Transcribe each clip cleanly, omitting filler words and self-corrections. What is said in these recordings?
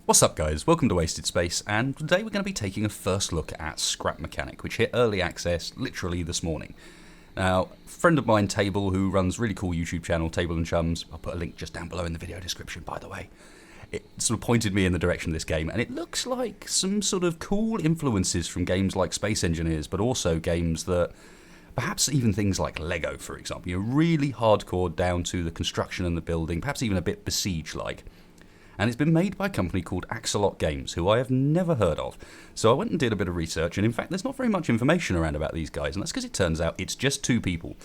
What's up guys, welcome to Wasted Space, and today we're going to be taking a first look at Scrap Mechanic, which hit early access literally this morning. Now, a friend of mine, Table, who runs a really cool YouTube channel, Table and Chums, I'll put a link just down below in the video description by the way, it sort of pointed me in the direction of this game, and it looks like some sort of cool influences from games like Space Engineers, but also games that, perhaps even things like Lego for example, you're really hardcore down to the construction and the building, perhaps even a bit Besiege-like. And it's been made by a company called Axolot Games, who I have never heard of. So I went and did a bit of research, and in fact there's not very much information around about these guys, and that's because it turns out it's just two people.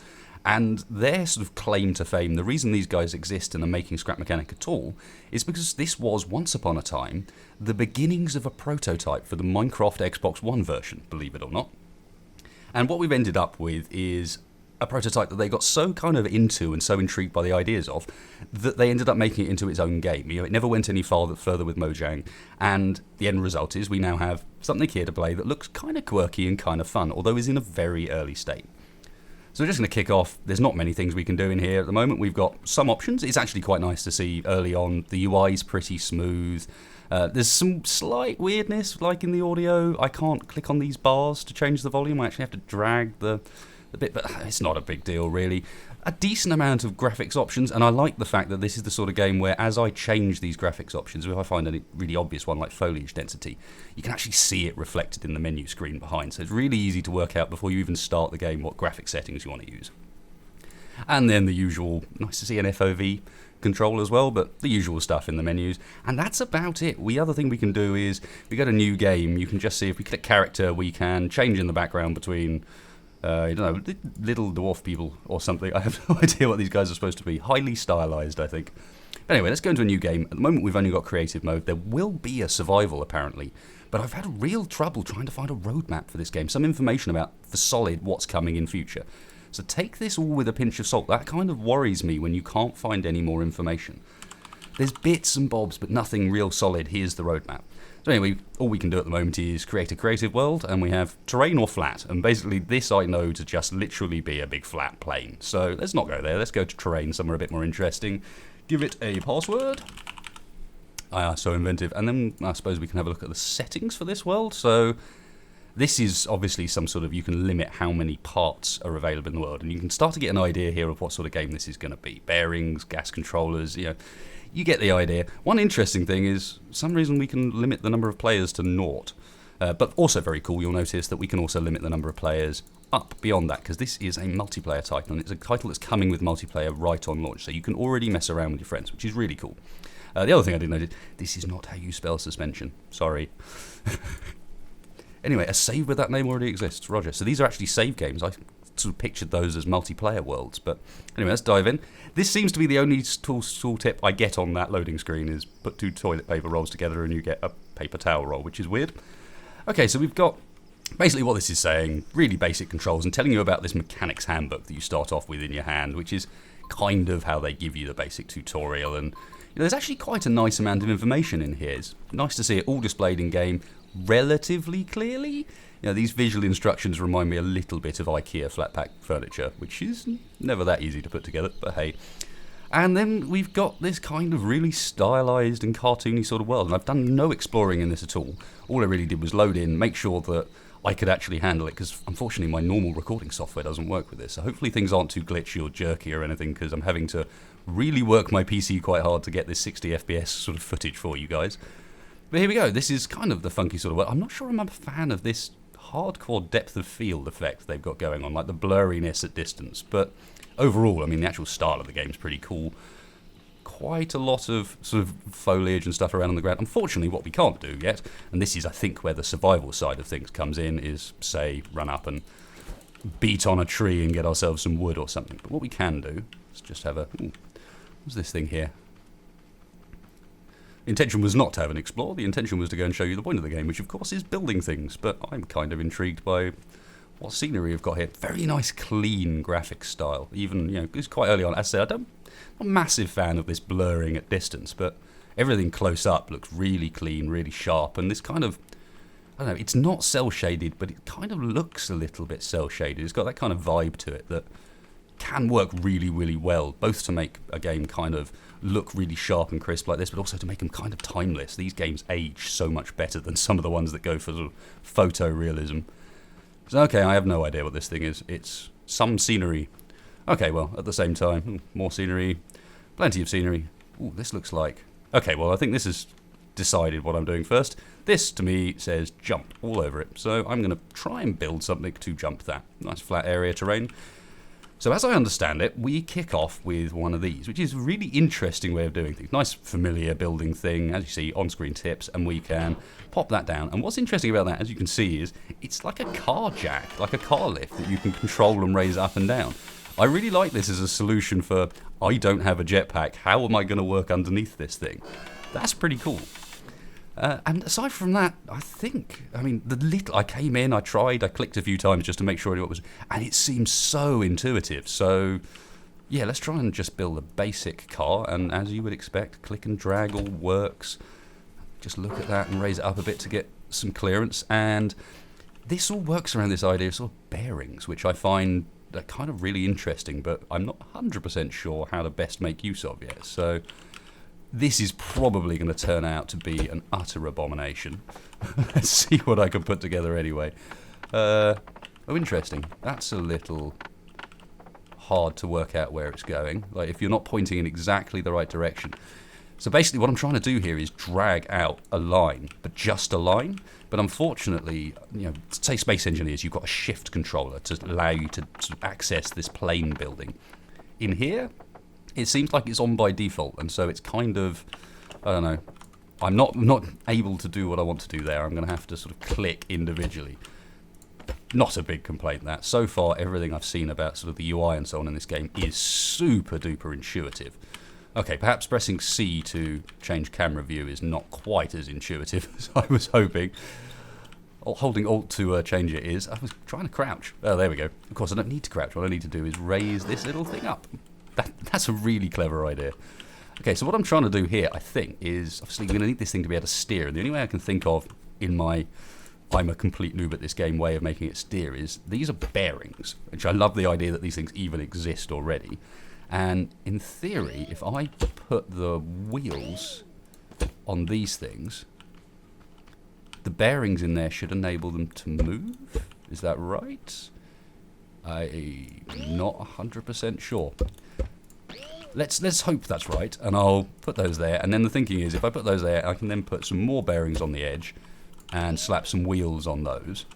And their sort of claim to fame, the reason these guys exist and are making Scrap Mechanic at all, is because this was, once upon a time, the beginnings of a prototype for the Minecraft Xbox One version, believe it or not. And what we've ended up with is a prototype that they got so kind of into and so intrigued by the ideas of that they ended up making it into its own game. You know, it never went any further with Mojang, and the end result is we now have something here to play that looks kind of quirky and kind of fun, although is in a very early state. So we're just going to kick off. There's not many things we can do in here at the moment. We've got some options. It's actually quite nice to see early on. The UI is pretty smooth. There's some slight weirdness, like in the audio. I can't click on these bars to change the volume. I actually have to drag the bit, but it's not a big deal really. A decent amount of graphics options, and I like the fact that this is the sort of game where as I change these graphics options, if I find a really obvious one like foliage density, you can actually see it reflected in the menu screen behind, so it's really easy to work out before you even start the game what graphic settings you want to use. And then the usual, nice to see an FOV control as well, but the usual stuff in the menus, and that's about it. The other thing we can do is, we go to new game, you can just see if we click character, we can change in the background between I don't know, little dwarf people or something. I have no idea what these guys are supposed to be. Highly stylized, I think. But anyway, let's go into a new game. At the moment, we've only got creative mode. There will be a survival, apparently. But I've had real trouble trying to find a roadmap for this game. Some information about, for solid, what's coming in future. So take this all with a pinch of salt. That kind of worries me when you can't find any more information. There's bits and bobs, but nothing real solid. Here's the roadmap. So anyway, all we can do at the moment is create a creative world, and we have terrain or flat, and basically this I know to just literally be a big flat plane. So let's not go there, let's go to terrain, somewhere a bit more interesting. Give it a password. So inventive. And then I suppose we can have a look at the settings for this world. So this is obviously some sort of, you can limit how many parts are available in the world, and you can start to get an idea here of what sort of game this is going to be. Bearings, gas controllers, you know. You get the idea. One interesting thing is, for some reason we can limit the number of players to 0. But also very cool, you'll notice that we can also limit the number of players up beyond that, because this is a multiplayer title, and it's a title that's coming with multiplayer right on launch, so you can already mess around with your friends, which is really cool. The other thing I did notice, this is not how you spell suspension. Sorry. Anyway, a save with that name already exists. Roger. So these are actually save games. I sort of pictured those as multiplayer worlds, but anyway, let's dive in. This seems to be the only tool tip I get on that loading screen, is put 2 toilet paper rolls together and you get a paper towel roll, which is weird. Okay, so we've got basically what this is saying, really basic controls, and telling you about this mechanics handbook that you start off with in your hand, which is kind of how they give you the basic tutorial. And you know, there's actually quite a nice amount of information in here. It's nice to see it all displayed in game relatively clearly. You know, these visual instructions remind me a little bit of IKEA flat pack furniture, which is never that easy to put together, but hey. And then we've got this kind of really stylized and cartoony sort of world, and I've done no exploring in this at all. All I really did was load in, make sure that I could actually handle it, because unfortunately my normal recording software doesn't work with this, so hopefully things aren't too glitchy or jerky or anything, because I'm having to really work my PC quite hard to get this 60 FPS sort of footage for you guys. But here we go, this is kind of the funky sort of world. I'm not sure I'm a fan of this hardcore depth of field effect they've got going on, like the blurriness at distance, but overall, I mean, the actual style of the game's pretty cool. Quite a lot of sort of foliage and stuff around on the ground. Unfortunately, what we can't do yet, and this is I think where the survival side of things comes in, is say run up and beat on a tree and get ourselves some wood or something. But what we can do is just have a, what's this thing here? The intention was not to have an explore, the intention was to go and show you the point of the game, which of course is building things, but I'm kind of intrigued by what scenery we've got here. Very nice clean graphic style, even, you know, it's quite early on. As I said, I'm not a massive fan of this blurring at distance, but everything close up looks really clean, really sharp, and this kind of, I don't know, it's not cel shaded, but it kind of looks a little bit cel shaded. It's got that kind of vibe to it that can work really, really well, both to make a game kind of look really sharp and crisp like this, but also to make them kind of timeless. These games age so much better than some of the ones that go for sort of photorealism. So, okay, I have no idea what this thing is. It's some scenery. Okay, well, at the same time, more scenery, plenty of scenery. Ooh, this looks like... Okay, well, I think this is decided what I'm doing first. This, to me, says jump all over it. So I'm going to try and build something to jump that. Nice flat area terrain. So as I understand it, we kick off with one of these, which is a really interesting way of doing things. Nice familiar building thing, as you see, on-screen tips, and we can pop that down. And what's interesting about that, as you can see, is it's like a car jack, like a car lift that you can control and raise up and down. I really like this as a solution for, I don't have a jetpack, how am I going to work underneath this thing? That's pretty cool. And aside from that, the little I came in, I clicked a few times just to make sure it was, and it seems so intuitive. So, yeah, let's try and just build a basic car, and as you would expect, click and drag all works. Just look at that and raise it up a bit to get some clearance, and this all works around this idea of sort of bearings, which I find kind of really interesting, but I'm not 100% sure how to best make use of yet. So this is probably going to turn out to be an utter abomination. Let's see what I can put together anyway. Oh, interesting. That's a little hard to work out where it's going. Like, if you're not pointing in exactly the right direction. So basically what I'm trying to do here is drag out a line, but just a line. But unfortunately, say Space Engineers, you've got a shift controller to allow you to access this plane building. In here, it seems like it's on by default, and so it's kind of, I don't know, I'm not able to do what I want to do there. I'm going to have to sort of click individually. Not a big complaint, that. So far, everything I've seen about sort of the UI and so on in this game is super duper intuitive. Okay, perhaps pressing C to change camera view is not quite as intuitive as I was hoping. Holding Alt to change it is. I was trying to crouch. Oh, there we go. Of course, I don't need to crouch. What I need to do is raise this little thing up. That's a really clever idea. Okay, so what I'm trying to do here, I think, is obviously we're going to need this thing to be able to steer. And the only way I can think of in my I'm a complete noob at this game way of making it steer is these are bearings, which I love the idea that these things even exist already. And in theory, if I put the wheels on these things, the bearings in there should enable them to move. Is that right? I'm not 100% sure. Let's hope that's right, and I'll put those there. And then the thinking is, if I put those there, I can then put some more bearings on the edge and slap some wheels on those.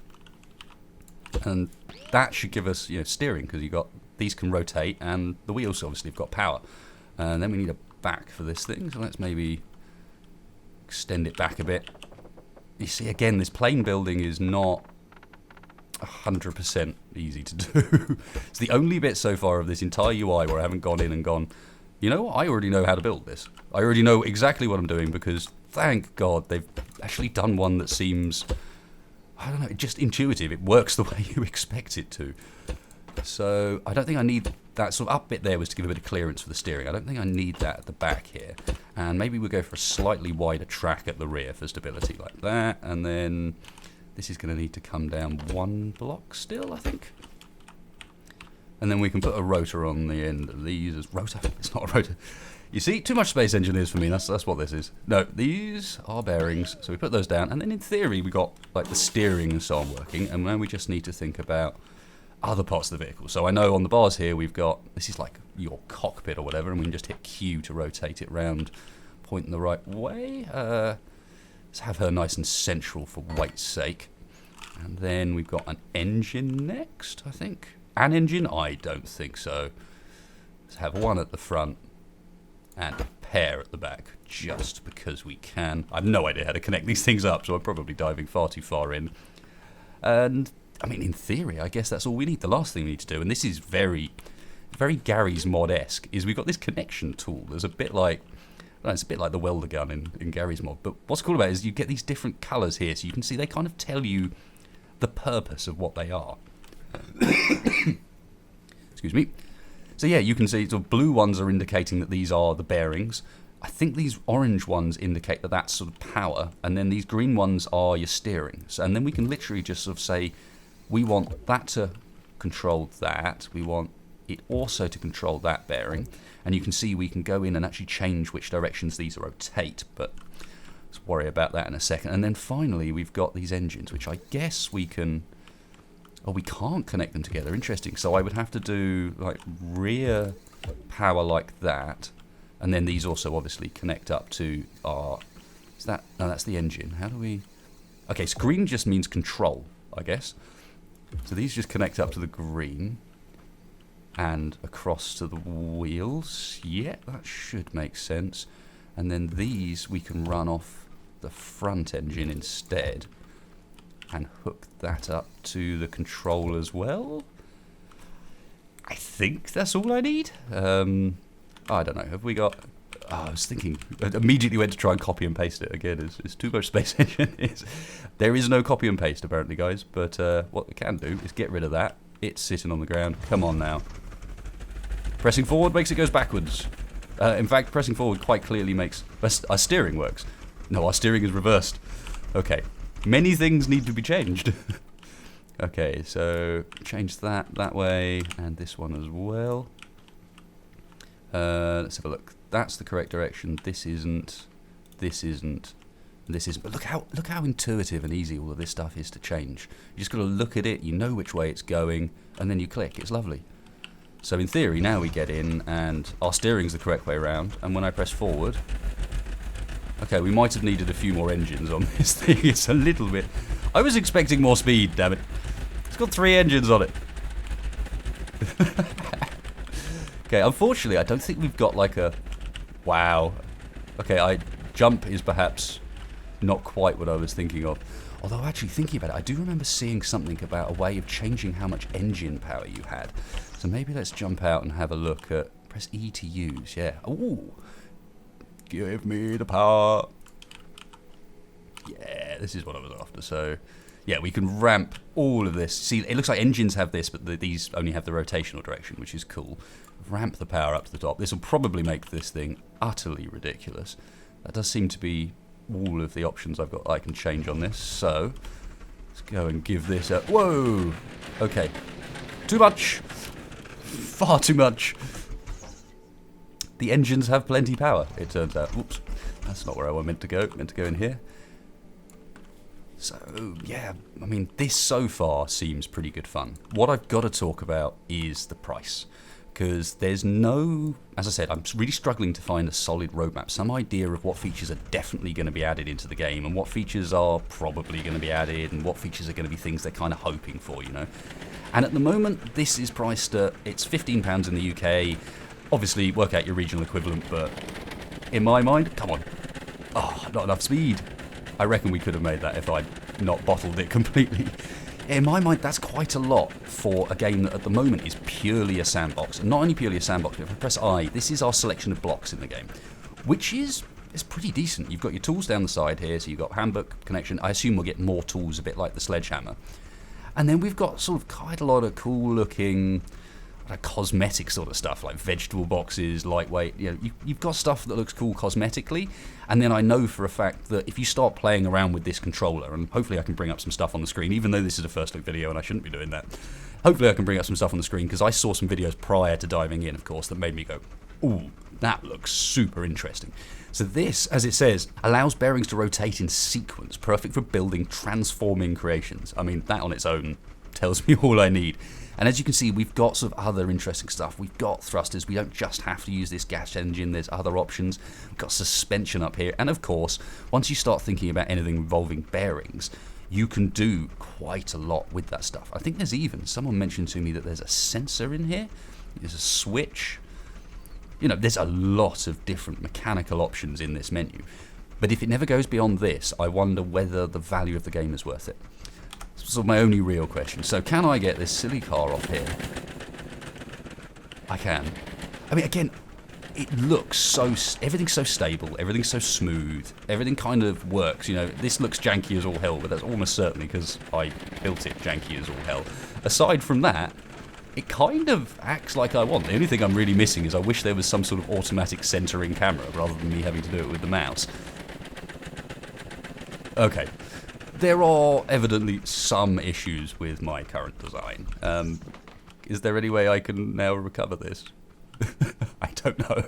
And that should give us, steering, because these can rotate, and the wheels obviously have got power. And then we need a back for this thing, so let's maybe extend it back a bit. You see, again, this plane building is not 100% easy to do. It's the only bit so far of this entire UI where I haven't gone in and gone, I already know how to build this. I already know exactly what I'm doing, because thank God they've actually done one that seems, I don't know, just intuitive. It works the way you expect it to. So I don't think I need that sort of up bit there was to give a bit of clearance for the steering. I don't think I need that at the back here. And maybe we'll go for a slightly wider track at the rear for stability like that. And then this is going to need to come down one block still, I think. And then we can put a rotor on the end of these as rotor. It's not a rotor. You see, too much Space Engineers for me. That's what this is. No, these are bearings. So we put those down. And then in theory, we got like the steering and so on working. And now we just need to think about other parts of the vehicle. So I know on the bars here we've got, this is like your cockpit or whatever, and we can just hit Q to rotate it round, pointing the right way. Let's have her nice and central for weight's sake. And then we've got an engine next, I think. An engine? I don't think so. Let's have one at the front and a pair at the back, just because we can. I have no idea how to connect these things up, so I'm probably diving far too far in. And in theory, I guess that's all we need. The last thing we need to do, and this is very, very Gary's mod-esque, is we've got this connection tool. There's a bit like, it's a bit like the welder gun in Gary's mod. But what's cool about it is you get these different colours here, so you can see they kind of tell you the purpose of what they are. Excuse me. So yeah, you can see the blue ones are indicating that these are the bearings. I think these orange ones indicate that that's sort of power, and then these green ones are your steering. So, and then we can literally just sort of say, we want that to control that. We want it also to control that bearing. And you can see we can go in and actually change which directions these rotate, but let's worry about that in a second. And then finally we've got these engines, which I guess we can... Oh, we can't connect them together. Interesting. So I would have to do like rear power like that, and then these also obviously connect up to our... Is that... No, that's the engine. How do we... Okay, so green just means control, I guess. So these just connect up to the green and across to the wheels. Yeah, that should make sense. And then these we can run off the front engine instead and hook that up to the control as well. I think that's all I need. I don't know. Have we got... Oh, I was thinking... I immediately went to try and copy and paste it again. It's too much space engine. There is no copy and paste, apparently, guys. But what we can do is get rid of that. It's sitting on the ground. Come on now. Pressing forward makes it goes backwards. In fact, pressing forward quite clearly makes... Our steering works. No, our steering is reversed. Okay. Many things need to be changed. Okay, so change that way, and this one as well. Let's have a look. That's the correct direction. This isn't. This isn't. This isn't. But look how intuitive and easy all of this stuff is to change. You just got to look at it. You know which way it's going, and then you click. It's lovely. So in theory, now we get in, and our steering's the correct way around. And when I press forward. Okay, we might have needed a few more engines on this thing. It's a little bit... I was expecting more speed, damn it. It's got 3 engines on it. Okay, unfortunately, I don't think we've got like a... Wow. Okay, jump is perhaps not quite what I was thinking of. Although, actually, thinking about it, I do remember seeing something about a way of changing how much engine power you had. So maybe let's jump out and have a look at... Press E to use, yeah. Ooh. Give me the power. Yeah, this is what I was after. So, yeah, we can ramp all of this. See, it looks like engines have this, but these only have the rotational direction, which is cool. Ramp the power up to the top. This will probably make this thing utterly ridiculous. That does seem to be all of the options I've got I can change on this. So, let's go and give this a... Whoa! Okay. Too much. Far too much. The engines have plenty power, it turns out. Whoops, that's not where I meant to go. Meant to go in here. So, yeah, I mean, this so far seems pretty good fun. What I've got to talk about is the price. Because there's no... As I said, I'm really struggling to find a solid roadmap. Some idea of what features are definitely going to be added into the game, and what features are probably going to be added, and what features are going to be things they're kind of hoping for, you know? And at the moment, this is priced at... It's £15 in the UK... Obviously, work out your regional equivalent, but in my mind, come on. Oh, not enough speed. I reckon we could have made that if I'd not bottled it completely. In my mind, that's quite a lot for a game that at the moment is purely a sandbox. And not only purely a sandbox, but if I press I, this is our selection of blocks in the game, which is pretty decent. You've got your tools down the side here, so you've got handbook connection. I assume we'll get more tools, a bit like the sledgehammer. And then we've got sort of quite a lot of cool-looking... cosmetic sort of stuff, like vegetable boxes, lightweight. You know, you've got stuff that looks cool cosmetically, and then I know for a fact that if you start playing around with this controller, and hopefully I can bring up some stuff on the screen, even though this is a first look video and I shouldn't be doing that, hopefully I can bring up some stuff on the screen, because I saw some videos prior to diving in, of course, that made me go, ooh, that looks super interesting. So this, as it says, allows bearings to rotate in sequence, perfect for building transforming creations. I mean, that on its own tells me all I need. And as you can see, we've got sort of other interesting stuff. We've got thrusters. We don't just have to use this gas engine. There's other options. We've got suspension up here. And of course, once you start thinking about anything involving bearings, you can do quite a lot with that stuff. I think there's even, someone mentioned to me that there's a sensor in here. There's a switch. You know, there's a lot of different mechanical options in this menu. But if it never goes beyond this, I wonder whether the value of the game is worth it. So my only real question. So can I get this silly car off here? I can. I mean, again, it looks so... Everything's so stable. Everything's so smooth. Everything kind of works. You know, this looks janky as all hell, but that's almost certainly because I built it janky as all hell. Aside from that, it kind of acts like I want. The only thing I'm really missing is I wish there was some sort of automatic centering camera rather than me having to do it with the mouse. Okay. There are evidently some issues with my current design. Is there any way I can now recover this? I don't know.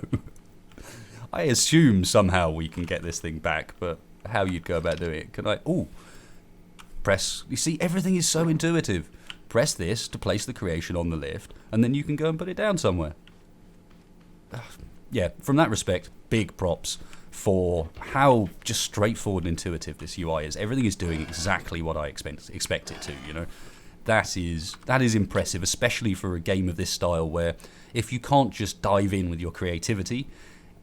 I assume somehow we can get this thing back, but how you'd go about doing it? Can I... Ooh. Press... You see, everything is so intuitive. Press this to place the creation on the lift, and then you can go and put it down somewhere. Yeah, from that respect, big props for how just straightforward and intuitive this UI is. Everything is doing exactly what I expect it to, you know. That is impressive, especially for a game of this style where if you can't just dive in with your creativity,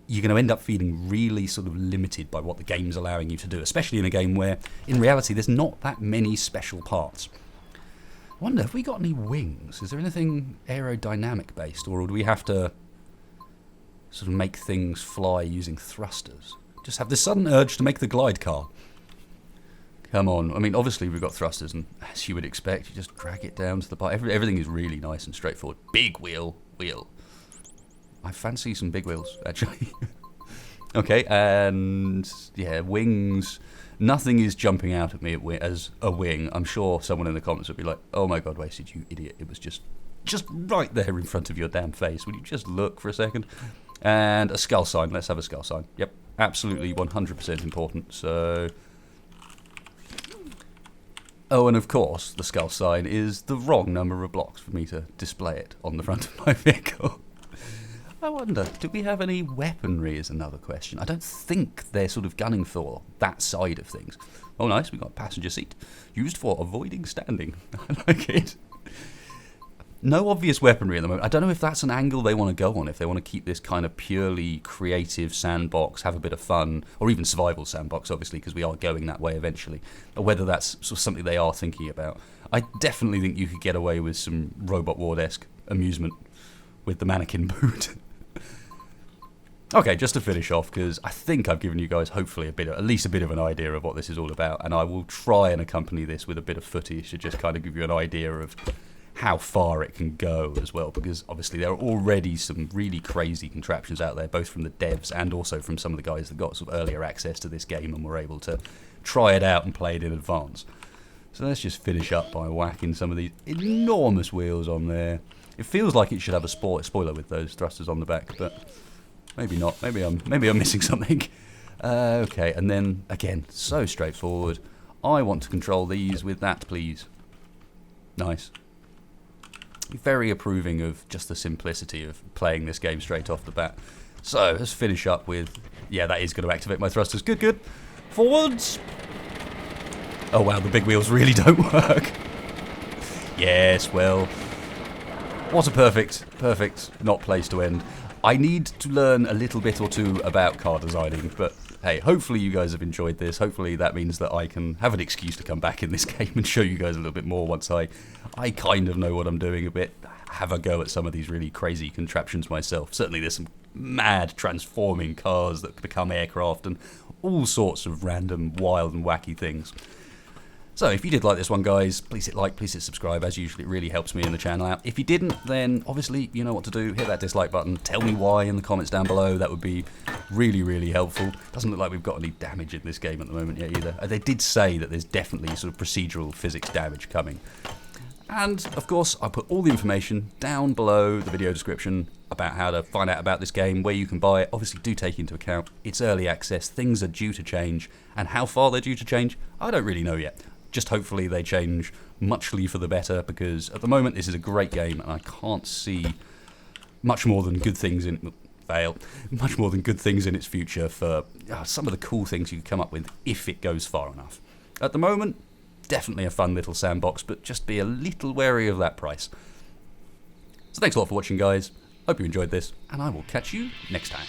you're going to end up feeling really sort of limited by what the game's allowing you to do, especially in a game where, in reality, there's not that many special parts. I wonder, have we got any wings? Is there anything aerodynamic based, or do we have to sort of make things fly using thrusters? Just have this sudden urge to make the glide car. Come on. I mean, obviously we've got thrusters, and as you would expect, you just drag it down to the part. Everything is really nice and straightforward. Big wheel. I fancy some big wheels, actually. Okay, and yeah, wings. Nothing is jumping out at me as a wing. I'm sure someone in the comments would be like, "Oh my god, Wasted, you idiot. It was just right there in front of your damn face. Would you just look for a second?" And a skull sign. Let's have a skull sign. Yep, absolutely 100% important. So... Oh, and of course, the skull sign is the wrong number of blocks for me to display it on the front of my vehicle. I wonder, do we have any weaponry is another question. I don't think they're sort of gunning for that side of things. Oh, nice, we've got a passenger seat. Used for avoiding standing. I like it. No obvious weaponry at the moment. I don't know if that's an angle they want to go on, if they want to keep this kind of purely creative sandbox, have a bit of fun, or even survival sandbox, obviously, because we are going that way eventually, or whether that's sort of something they are thinking about. I definitely think you could get away with some Robot Ward-esque amusement with the mannequin boot. Okay, just to finish off, because I think I've given you guys hopefully at least a bit of an idea of what this is all about, and I will try and accompany this with a bit of footage to just kind of give you an idea of how far it can go as well, because obviously there are already some really crazy contraptions out there, both from the devs and also from some of the guys that got sort of earlier access to this game and were able to try it out and play it in advance. So let's just finish up by whacking some of these enormous wheels on there. It feels like it should have a spoiler with those thrusters on the back, but maybe not. Maybe I'm missing something. Okay, and then again, so straightforward. I want to control these with that, please. Nice. Very approving of just the simplicity of playing this game straight off the bat. So let's finish up with, yeah, that is going to activate my thrusters. Good. Forwards. Oh wow, the big wheels really don't work. Yes, well, what a perfect not place to end. I need to learn a little bit or two about car designing, but hey, hopefully you guys have enjoyed this. Hopefully that means that I can have an excuse to come back in this game and show you guys a little bit more once I kind of know what I'm doing a bit, have a go at some of these really crazy contraptions myself. Certainly there's some mad transforming cars that become aircraft and all sorts of random, wild and wacky things. So if you did like this one, guys, please hit like, please hit subscribe. As usual, it really helps me in the channel out. If you didn't, then obviously you know what to do. Hit that dislike button. Tell me why in the comments down below. That would be really, really helpful. Doesn't look like we've got any damage in this game at the moment yet either. They did say that there's definitely sort of procedural physics damage coming. And, of course, I put all the information down below the video description about how to find out about this game, where you can buy it. Obviously, do take into account it's early access, things are due to change, and how far they're due to change, I don't really know yet. Just hopefully they change muchly for the better, because at the moment this is a great game, and I can't see much more than good things in... much more than good things in its future for some of the cool things you can come up with if it goes far enough. At the moment, definitely a fun little sandbox, but just be a little wary of that price. So thanks a lot for watching, guys. Hope you enjoyed this, and I will catch you next time.